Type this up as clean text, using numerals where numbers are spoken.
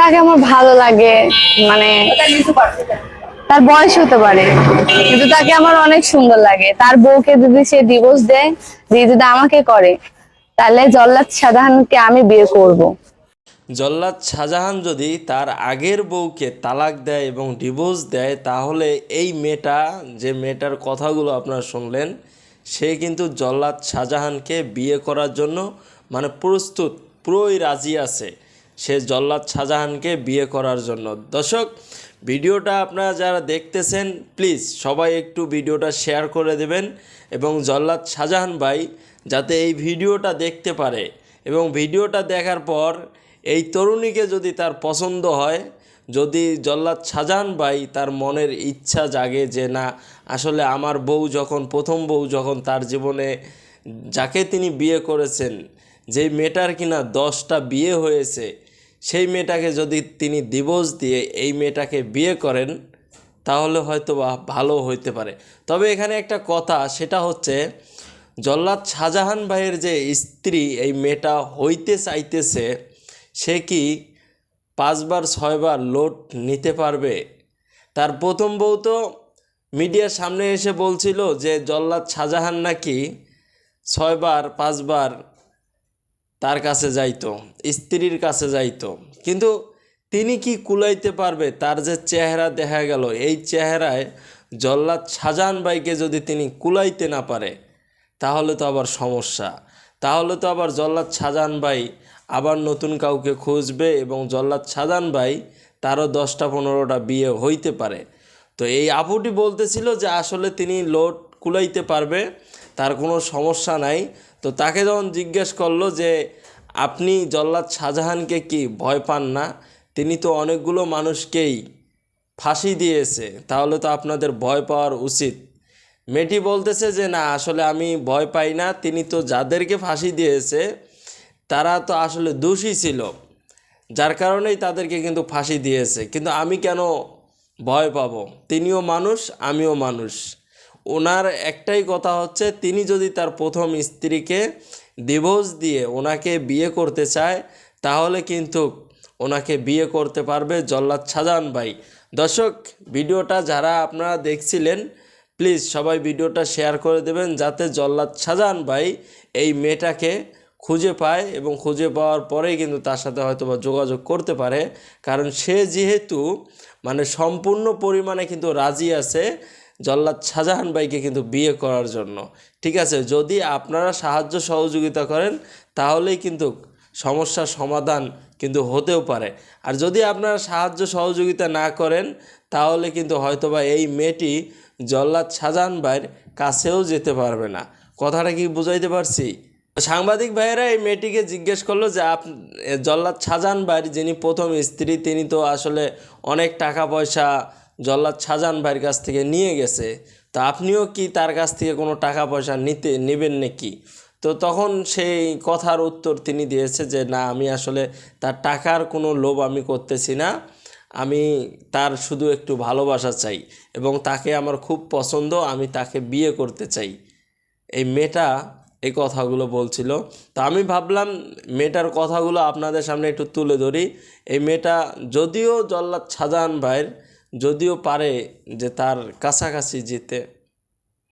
তাকে আমার ভালো লাগে, মানে তার বয়স হতে পারে, কিন্তু তাকে আমার অনেক সুন্দর লাগে। তার বউকে যদি সে ডিভোর্স দেয়, দিয়ে যদি আমাকে করে, তাহলে জল্লাদ শাহজাহানকে আমি বিয়ে করব। জল্লাদ শাহজাহান যদি তার আগের বউকে তালাক দেয় এবং ডিভোর্স দেয়, তাহলে এই মেয়েটা, যে মেয়েটার কথাগুলো আপনারা শুনলেন, সে কিন্তু জল্লাদ শাহজাহানকে বিয়ে করার জন্য মানে প্রস্তুত, পুরোই রাজি আছে সে জল্লাদ শাহজাহানকে বিয়ে করার জন্য। দর্শক, ভিডিওটা আপনারা যারা দেখতেছেন, প্লিজ সবাই একটু ভিডিওটা শেয়ার করে দেবেন এবং জল্লাদ শাহজাহান ভাই যাতে এই ভিডিওটা দেখতে পারে এবং ভিডিওটা দেখার পর এই তরুণীকে যদি তার পছন্দ হয়, যদি জল্লাদ শাহজাহান ভাই তার মনের ইচ্ছা জাগে যে না, আসলে আমার বউ যখন, প্রথম বউ যখন তার জীবনে যাকে তিনি বিয়ে করেছেন, যেই মেয়েটার কিনা 10টা বিয়ে হয়েছে, সেই মেয়েটাকে যদি তিনি ডিভোর্স দিয়ে এই মেয়েটাকে বিয়ে করেন, তাহলে হয়তো বা ভালো হইতে পারে। তবে এখানে একটা কথা, সেটা হচ্ছে জল্লাদ শাহজাহান ভাইয়ের যে স্ত্রী এই মেয়েটা হইতে চাইতেছে, সে কি 5বার 6বার লোড নিতে পারবে? তার প্রথম বউ তো মিডিয়ার সামনে এসে বলছিল যে জল্লাদ শাহজাহান নাকি 6বার 5বার তার কাছে যাইতো, স্ত্রীর কাছে যাইতো, কিন্তু তিনি কি কুলাইতে পারবে? তার যে চেহারা দেখা গেল, এই চেহারায় জল্লাদ শাহজাহান ভাইকে যদি তিনি কুলাইতে না পারে, তাহলে তো আবার সমস্যা। তাহলে তো আবার জল্লাদ শাহজাহান ভাই আবার নতুন কাউকে খুঁজবে এবং জল্লাদ শাহজাহান ভাই তারও 10টা 15টা বিয়ে হইতে পারে। তো এই আপুটি বলতেছিল যে আসলে তিনি লোড কুলাইতে পারবে, তার কোনো সমস্যা নাই। তো তাকে যখন জিজ্ঞেস করলো যে আপনি জল্লাদ শাহজাহানকে কি ভয় পান না? তিনি তো অনেকগুলো মানুষকেই ফাঁসি দিয়েছে, তাহলে তো আপনাদের ভয় পাওয়ার উচিত। মেয়েটি বলতেছে যে না, আসলে আমি ভয় পাই না, তিনি তো যাদেরকে ফাঁসি দিয়েছে তারা তো আসলে দোষী ছিল, যার কারণেই তাদেরকে কিন্তু ফাঁসি দিয়েছে, কিন্তু আমি কেন ভয় পাবো? তিনিও মানুষ, আমিও মানুষ। ওনার একটাই কথা হচ্ছে, তিনি যদি তার প্রথম স্ত্রীকে ডিভোর্স দিয়ে ওনাকে বিয়ে করতে চায়, তাহলে কিন্তু ওনাকে বিয়ে করতে পারবে জল্লাদ শাহজাহান ভাই। দর্শক, ভিডিওটা যারা আপনারা দেখছিলেন, প্লিজ সবাই ভিডিওটা শেয়ার করে দেবেন, যাতে জল্লাদ শাহজাহান ভাই এই মেয়েটাকে খুঁজে পায় এবং খুঁজে পাওয়ার পরেই কিন্তু তার সাথে হয়তো বা যোগাযোগ করতে পারে, কারণ সে যেহেতু মানে সম্পূর্ণ পরিমাণে কিন্তু রাজি আছে জল্লাদ শাহজাহান ভাইকে কিন্তু বিয়ে করার জন্য। ঠিক আছে, যদি আপনারা সাহায্য সহযোগিতা করেন, তাহলেই কিন্তু সমস্যার সমাধান কিন্তু হতেও পারে। আর যদি আপনারা সাহায্য সহযোগিতা না করেন, তাহলে কিন্তু হয়তোবা এই মেয়েটি জল্লাদ শাহজাহান ভাইয়ের কাছেও যেতে পারবে না। কথাটা কি বুঝাইতে পারছি? সাংবাদিক ভাইয়েরা এই মেয়েটিকে জিজ্ঞেস করলো যে জল্লাদ শাহজাহান ভাইয়ের যিনি প্রথম স্ত্রী, তিনি তো আসলে অনেক টাকা পয়সা জল্লাদ শাহজাহান ভাইয়ের কাছ থেকে নিয়ে গেছে, তো আপনিও কি তার কাছ থেকে কোনো টাকা পয়সা নেবেন নাকি? তো তখন সেই কথার উত্তর তিনি দিয়েছে যে না, আমি আসলে তার টাকার কোনো লোভ আমি করতেছি না, আমি তার শুধু একটু ভালোবাসা চাই এবং তাকে আমার খুব পছন্দ, আমি তাকে বিয়ে করতে চাই। এই মেয়েটা এই কথাগুলো বলছিল। তো আমি ভাবলাম মেয়েটার কথাগুলো আপনাদের সামনে একটু তুলে ধরি। এই মেয়েটা যদিও জল্লাদ শাহজাহান ভাইয়ের, যদিও পারে যে তার কাছাকাছি যেতে,